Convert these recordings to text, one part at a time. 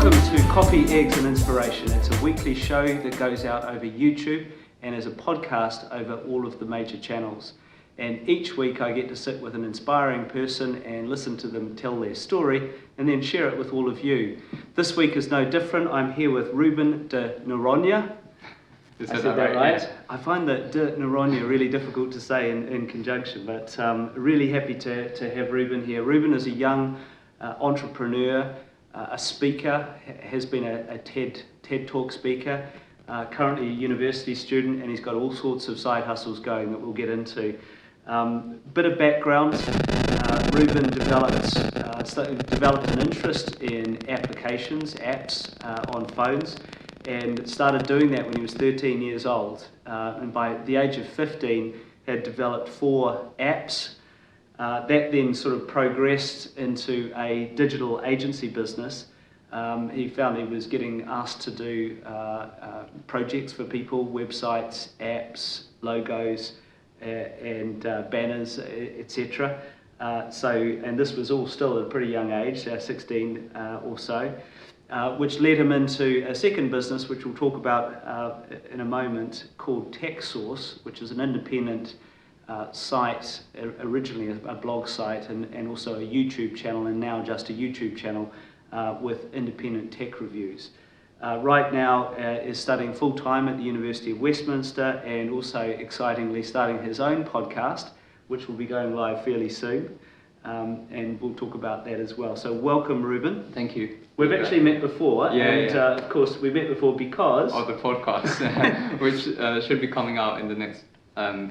Welcome to Coffee, Eggs and Inspiration. It's a weekly show that goes out over YouTube and as a podcast over all of the major channels. And each week I get to sit with an inspiring person and listen to them tell their story and then share it with all of you. This week is no different. I'm here with Ruben de Noronha. I said that right? Yes. I find that de Noronha really difficult to say in conjunction, but really happy to have Ruben here. Ruben is a young entrepreneur, a speaker, has been a TED Talk speaker, currently a university student, and he's got all sorts of side hustles going that we'll get into. Bit of background, Ruben developed an interest in apps on phones, and started doing that when he was 13 years old, and by the age of 15 had developed 4 apps. That then sort of progressed into a digital agency business. He found he was getting asked to do projects for people, websites, apps, logos, and banners, etc. And this was all still at a pretty young age, 16 or so, which led him into a second business, which we'll talk about in a moment, called TechSource, which is an independent site, originally a blog site, and also a YouTube channel, and now just a YouTube channel with independent tech reviews. Right now is studying full-time at the University of Westminster, and also excitingly starting his own podcast, which will be going live fairly soon, and we'll talk about that as well. So welcome, Ruben. Thank you. We've actually met before, yeah. Of course we met before because of the podcast, which should be coming out in the next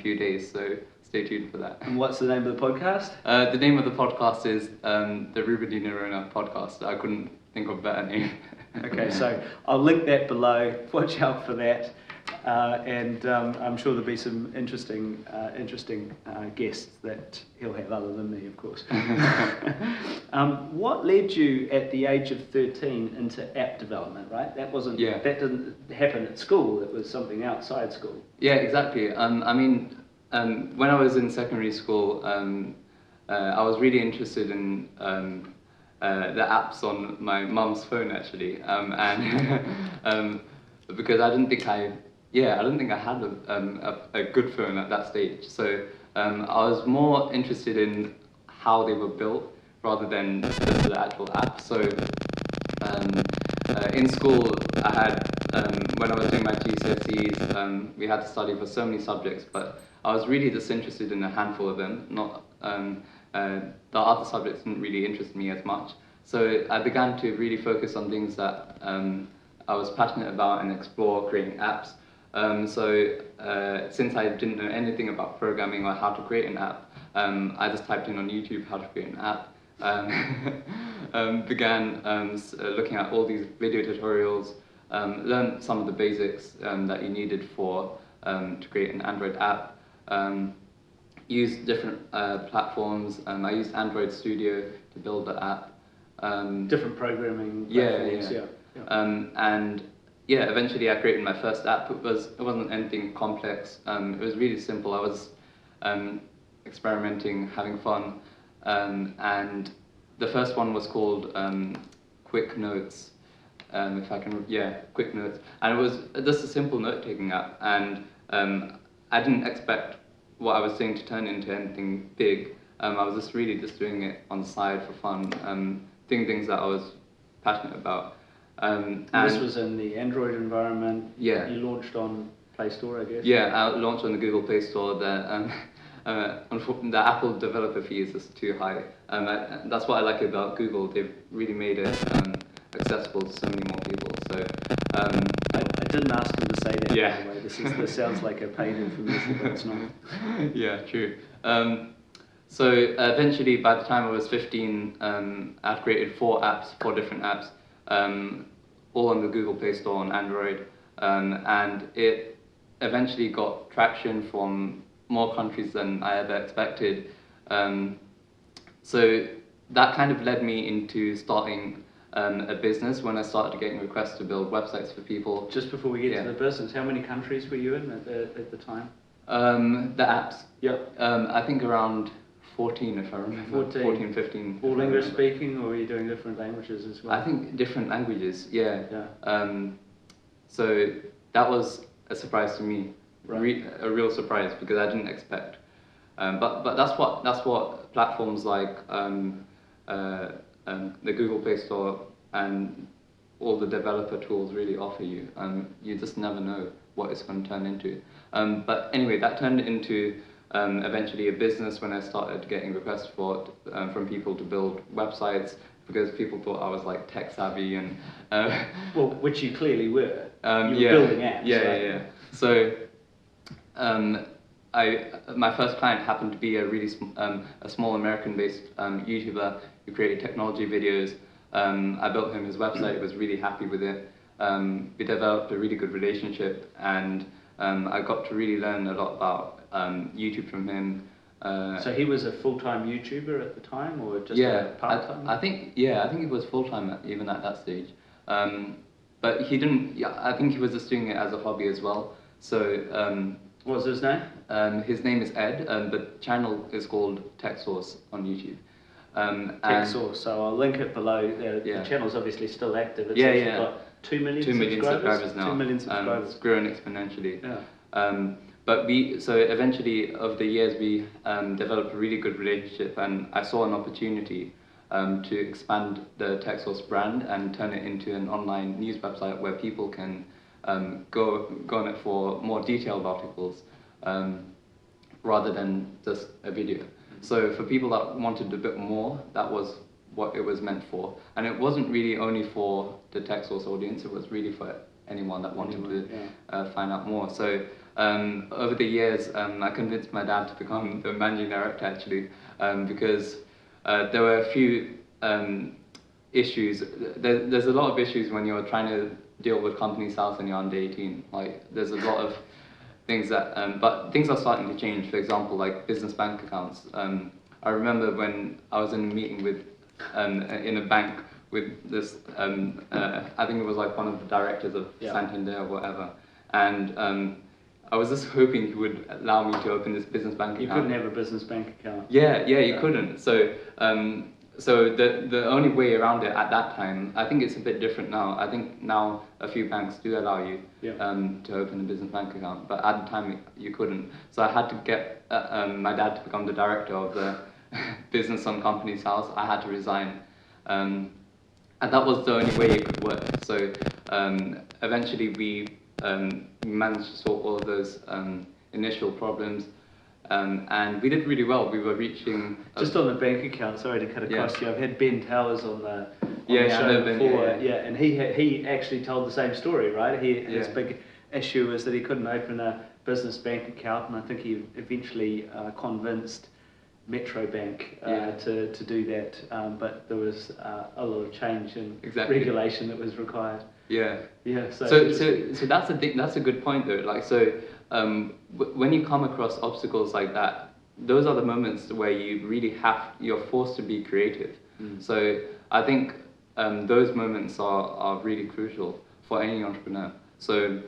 few days, so stay tuned for that. And what's the name of the podcast? The name of the podcast is the Ruben de Noronha podcast. I couldn't think of a better name. Okay, so I'll link that below. Watch out for that, and I'm sure there'll be some interesting guests that he'll have other than me, of course. What led you at the age of 13 into app development? Right, that didn't happen at school. It was something outside school. Yeah, exactly. When I was in secondary school, I was really interested in the apps on my mum's phone, actually, and because I didn't think I had a good phone at that stage. So I was more interested in how they were built rather than the actual app. So in school, I had when I was doing my GCSEs, we had to study for so many subjects, but I was really just interested in a handful of them. Not the other subjects didn't really interest me as much. So I began to really focus on things that I was passionate about and explore creating apps. Since I didn't know anything about programming or how to create an app, I just typed in on YouTube how to create an app. Began looking at all these video tutorials, learned some of the basics that you needed for to create an Android app. Used different platforms. I used Android Studio to build the app. Different programming platforms. Yeah. Eventually I created my first app. It wasn't anything complex. It was really simple. I was experimenting, having fun, and the first one was called Quick Notes. Quick Notes, and it was just a simple note-taking app, and I didn't expect what I was doing to turn into anything big. I was just doing it on the side for fun, doing things that I was passionate about. And this was in the Android environment. Yeah. You launched on Play Store, I guess. Yeah, I launched on the Google Play Store. Unfortunately, the Apple developer fee is just too high. That's what I like about Google. They've really made it accessible to so many more people. So I didn't ask him to say that. Yeah. By the way, this sounds like a paid information, but it's not. Yeah, true. So eventually, by the time I was 15, I've created 4 different apps, all on the Google Play Store on Android, and it eventually got traction from more countries than I ever expected. So that kind of led me into starting a business when I started getting requests to build websites for people. Just before we get to the business, how many countries were you in at the time? The apps? Yep. I think around 14, if I remember. 14, 15. All English speaking, or were you doing different languages as well? I think different languages, yeah. Yeah. So that was a surprise to me, Right. a real surprise, because I didn't expect. But that's what platforms like the Google Play Store and all the developer tools really offer you. You just never know what it's going to turn into. But anyway, that turned into eventually a business when I started getting requests for it from people to build websites, because people thought I was like tech savvy and well, which you clearly were. You were building apps. Yeah, right? yeah. So my first client happened to be a really a small American-based YouTuber who created technology videos. I built him his website. Was really happy with it. We developed a really good relationship, and I got to really learn a lot about YouTube from him. So he was a full-time YouTuber at the time, or just part-time? I think he was full-time even at that stage. But he didn't. Yeah, I think he was just doing it as a hobby as well. So. What was his name? His name is Ed. The channel is called TechSource on YouTube. TechSource. So I'll link it below. The channel's obviously still active. It's got 2 million. 2 million subscribers now. 2 million subscribers. It's grown exponentially. Yeah. But so eventually, over the years, we developed a really good relationship, and I saw an opportunity to expand the TechSource brand and turn it into an online news website where people can go on it for more detailed articles rather than just a video. So for people that wanted a bit more, that was what it was meant for. And it wasn't really only for the TechSource audience, it was really for anyone that wanted to find out more. So over the years, I convinced my dad to become the managing director actually, because there were a few issues. There's a lot of issues when you're trying to deal with company's house and you're under 18. Like there's a lot of things that, but things are starting to change. For example, like business bank accounts. I remember when I was in a meeting with, in a bank with this, I think it was like one of the directors of Santander or whatever, and I was just hoping he would allow me to open this business bank account. You couldn't have a business bank account. Yeah, you couldn't. So the only way around it at that time, I think it's a bit different now. I think now a few banks do allow you to open a business bank account, but at the time you couldn't. So I had to get my dad to become the director of the business on company's house. I had to resign, and that was the only way it could work. So eventually we managed to sort all of those initial problems. And we did really well. We were reaching... Just on the bank account, sorry to cut across you, I've had Ben Towers on the show Ben, before, and he actually told the same story, right? His big issue was that he couldn't open a business bank account, and I think he eventually convinced Metro Bank to do that, but there was a lot of change in regulation that was required. So that's a good point though. Like when you come across obstacles like that, those are the moments where you really you're forced to be creative. So I think those moments are really crucial for any entrepreneur. So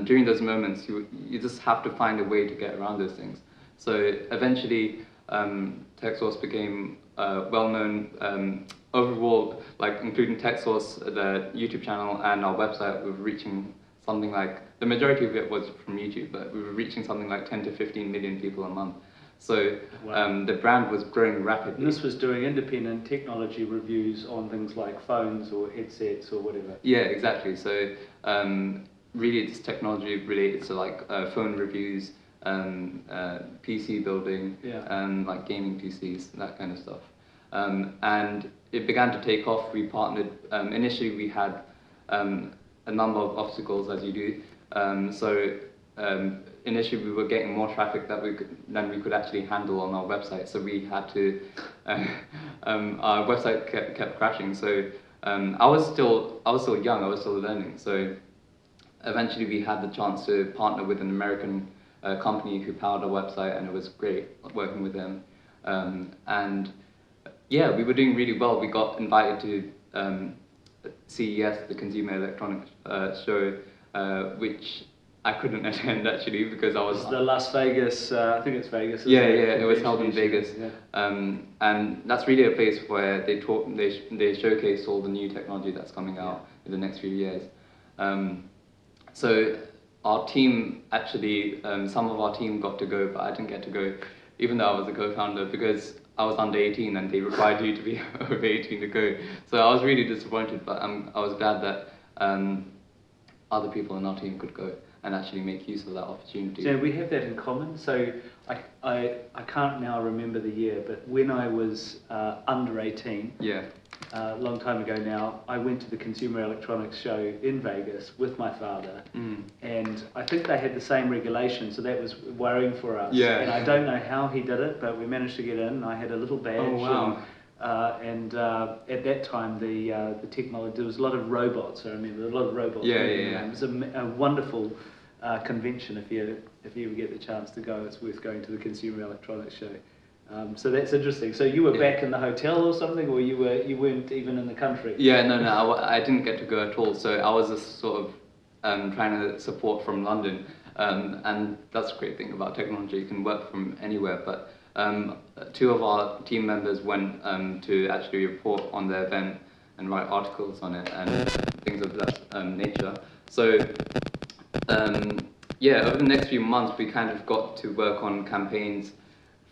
during those moments, you just have to find a way to get around those things. So eventually, TechSource became well-known. Overall, like including TechSource, the YouTube channel and our website, we were reaching something like, the majority of it was from YouTube, but we were reaching something like 10 to 15 million people a month. So the brand was growing rapidly. And this was doing independent technology reviews on things like phones or headsets or whatever. Yeah, exactly. So really it's technology related to like phone reviews, PC building, like gaming PCs, that kind of stuff. And it began to take off. We partnered, initially we had a number of obstacles, as you do. Initially we were getting more traffic than we could actually handle on our website. So we had to, our website kept crashing. So I was still young, I was still learning. So eventually we had the chance to partner with an American company who powered our website, and it was great working with them. And yeah, we were doing really well. We got invited to CES, the Consumer Electronics Show, which I couldn't attend actually because I was. The Las Vegas, I think it's Vegas. Isn't Yeah, it? it was held in Vegas, Yeah. and that's really a place where they showcase all the new technology that's coming out in the next few years. So our team actually, some of our team got to go, but I didn't get to go, even though I was a co-founder, because I was under 18 and they required you to be over 18 to go. So I was really disappointed, but I was glad that other people in our team could go and actually make use of that opportunity. So we have that in common. So I can't now remember the year, but when I was under 18, a long time ago now, I went to the Consumer Electronics Show in Vegas with my father, and I think they had the same regulations, so that was worrying for us. Yeah. And I don't know how he did it, but we managed to get in. I had a little badge. Oh, wow. And at that time, the technology, there was a lot of robots. I remember a lot of robots. It was a wonderful convention. If you ever get the chance to go, it's worth going to the Consumer Electronics Show. So that's interesting. So you were back in the hotel or something, or you weren't even in the country? No, I didn't get to go at all. So I was just sort of trying to support from London, and that's a great thing about technology. You can work from anywhere. But two of our team members went to actually report on the event and write articles on it and things of that nature. So over the next few months, we kind of got to work on campaigns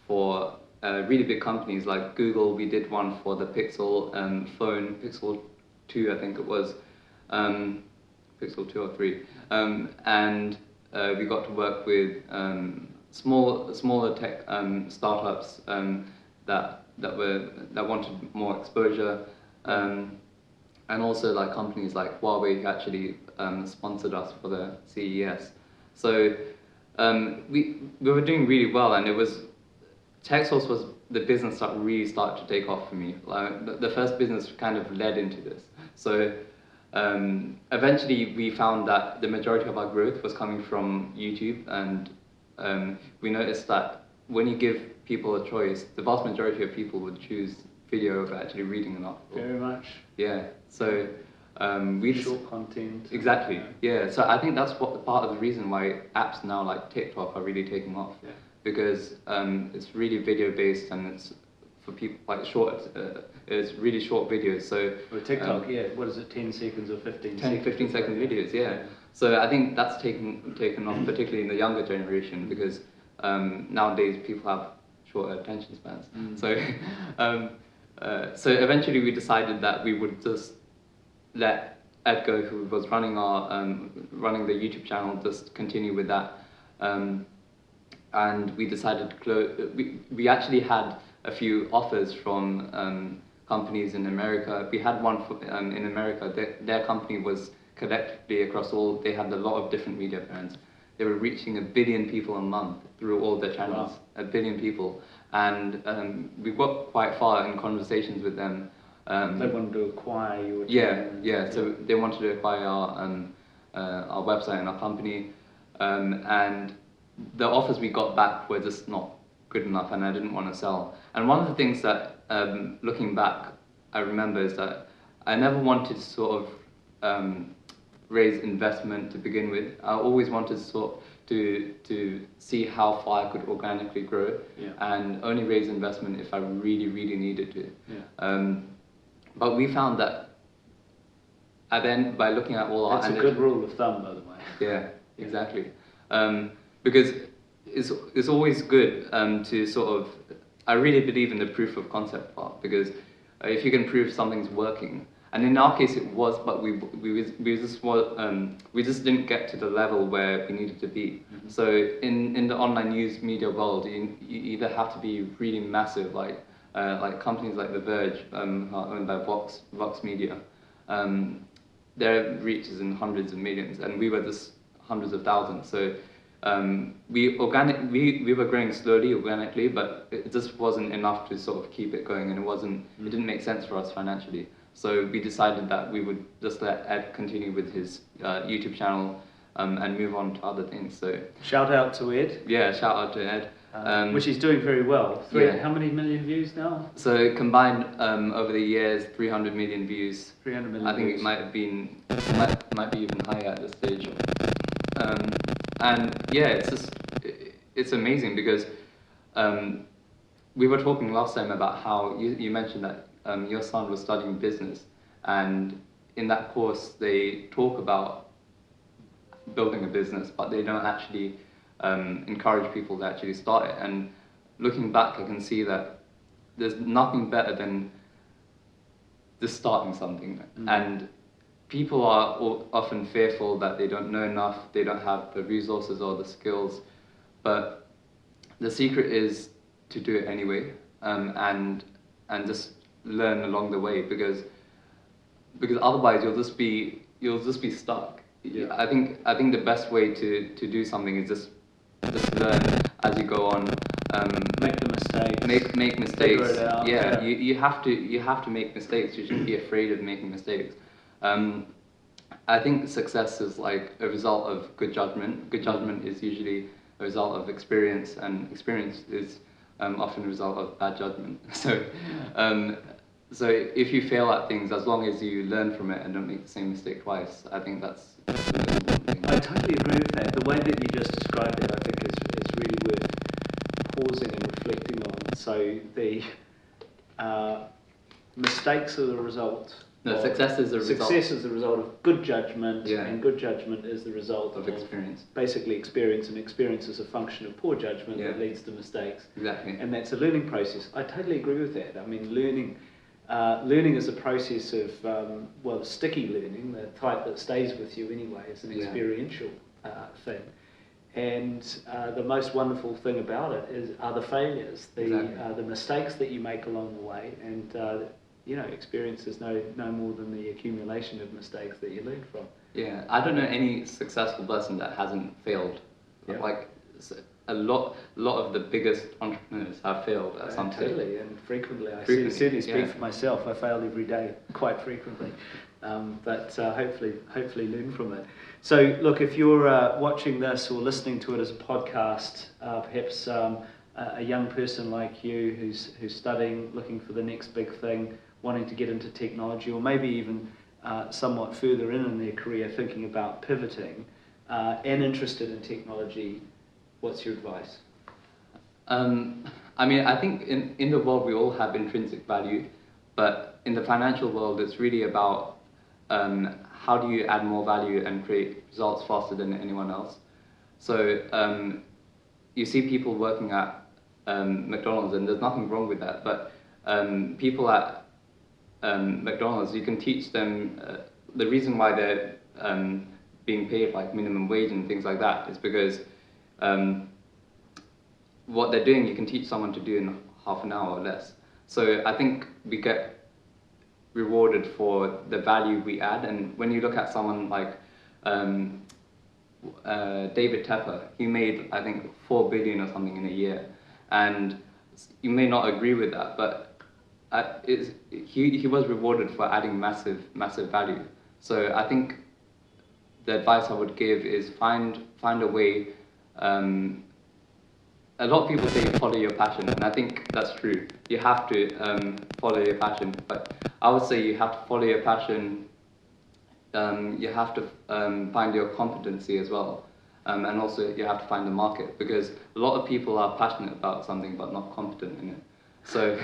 for really big companies like Google. We did one for the Pixel phone, Pixel 2, I think it was, Pixel 2 or 3, and we got to work with smaller tech startups that wanted more exposure, and also like companies like Huawei who actually sponsored us for the CES. So we were doing really well, and it was TechSource was the business that really started to take off for me. Like the first business kind of led into this. So eventually we found that the majority of our growth was coming from YouTube, and we noticed that when you give people a choice, the vast majority of people would choose video over actually reading an article. Very much. Yeah. So we short content. Exactly. Yeah. So I think that's what part of the reason why apps now like TikTok are really taking off. Yeah. Because it's really video based, and it's for people like short. It's really short videos. So or TikTok, what is it? 10 seconds or 15? 15 second videos. Yeah. So I think that's taken off, particularly in the younger generation, because nowadays people have shorter attention spans. So eventually we decided that we would just let Edgar, who was running the YouTube channel, just continue with that. And we decided to close. We actually had a few offers from companies in America. We had one in America. Their company was collectively across all. They had a lot of different media brands. They were reaching 1 billion people a month through all their channels. Wow. 1 billion people, and we got quite far in conversations with them. They wanted to acquire your channel. Yeah. So they wanted to acquire our website and our company, and the offers we got back were just not good enough, and I didn't want to sell. And one of the things that, looking back, I remember is that I never wanted to sort of raise investment to begin with. I always wanted to see how far I could organically grow, and only raise investment if I really, really needed to. Yeah. But we found that by looking at all That's our... That's a good rule of thumb, by the way. Yeah, exactly. Because it's always good to sort of... I really believe in the proof of concept part, because if you can prove something's working, and in our case it was, but we just didn't get to the level where we needed to be. Mm-hmm. So in the online news media world, you either have to be really massive, like companies like The Verge, are owned by Vox Media. Their reach is in hundreds of millions, and we were just hundreds of thousands. So we were growing slowly, organically, but it just wasn't enough to sort of keep it going, and it didn't make sense for us financially. So we decided that we would just let Ed continue with his YouTube channel and move on to other things. So shout out to Ed. Yeah, shout out to Ed. Which he's doing very well. How many million views now? So combined over the years, 300 million views. 300 million. I think views. it might be even higher at this stage. And yeah, it's amazing because we were talking last time about how you mentioned that your son was studying business, and in that course they talk about building a business, but they don't actually encourage people to actually start it. And looking back, I can see that there's nothing better than just starting something. And people are often fearful that they don't know enough, they don't have the resources or the skills, but the secret is to do it anyway, and just learn along the way, because otherwise you'll just be stuck. Yeah. I think the best way to do something is just learn as you go on. Make the mistakes. Make mistakes. Figure it out. Yeah, you have to make mistakes. You shouldn't be afraid of making mistakes. I think success is like a result of good judgment. Good judgment is usually a result of experience, and experience is often a result of bad judgment. So if you fail at things, as long as you learn from it and don't make the same mistake twice, I think that's the most important thing. I totally agree with that. The way that you just described it, I think is really worth pausing and reflecting on. So the mistakes are the result. No, success is the result. Success is the result of good judgment, Yeah. and good judgment is the result Of experience. Basically experience, and experience is a function of poor judgment Yeah. that leads to mistakes. Exactly. And that's a learning process. I totally agree with that. I mean, learning is a process of, sticky learning, the type that stays with you anyway. It's an experiential thing. And the most wonderful thing about it are the failures, the mistakes that you make along the way. And experience is no more than the accumulation of mistakes that you learn from. Yeah, I don't know any successful person that hasn't failed. Yeah. Like a lot of the biggest entrepreneurs have failed at some stage. Totally, and frequently. I Frequently, certainly speak yeah. for myself. I fail every day, quite frequently, but hopefully learn from it. So look, if you're watching this or listening to it as a podcast, perhaps a young person like you who's studying, looking for the next big thing, wanting to get into technology, or maybe even somewhat further in their career, thinking about pivoting, and interested in technology, what's your advice? I mean, I think in the world we all have intrinsic value, but in the financial world it's really about how do you add more value and create results faster than anyone else. So you see people working at McDonald's, and there's nothing wrong with that, but people at McDonald's, you can teach them the reason why they're being paid like minimum wage and things like that is because what they're doing you can teach someone to do in half an hour or less. So I think we get rewarded for the value we add, and when you look at someone like David Tepper, he made I think 4 billion or something in a year, and you may not agree with that, but he was rewarded for adding massive value. So I think the advice I would give is find a way. A lot of people say follow your passion, and I think that's true. You have to follow your passion, but I would say you have to follow your passion. You have to find your competency as well, and also you have to find the market, because a lot of people are passionate about something but not competent in it. So,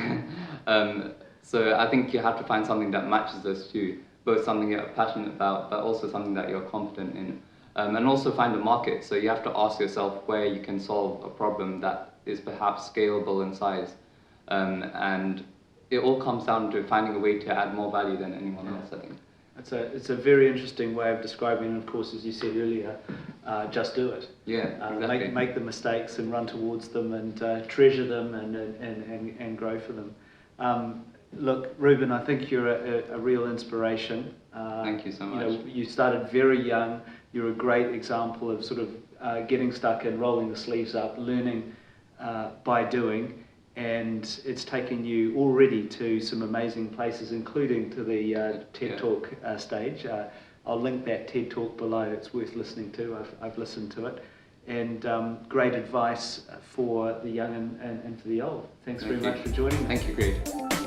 so I think you have to find something that matches those two, both something you're passionate about, but also something that you're competent in. And also find a market. So you have to ask yourself where you can solve a problem that is perhaps scalable in size. And it all comes down to finding a way to add more value than anyone else, I think. It's a very interesting way of describing, and of course, as you said earlier, just do it. Yeah, exactly. Make the mistakes and run towards them, and treasure them, and grow for them. Look, Ruben, I think you're a real inspiration. Thank you so much. You started very young. You're a great example of sort of getting stuck in, rolling the sleeves up, learning by doing. And it's taken you already to some amazing places, including to the TED Talk stage. I'll link that TED Talk below. It's worth listening to. I've listened to it. And great advice for the young and for the old. Thanks very much for joining me. Thank you, Greg.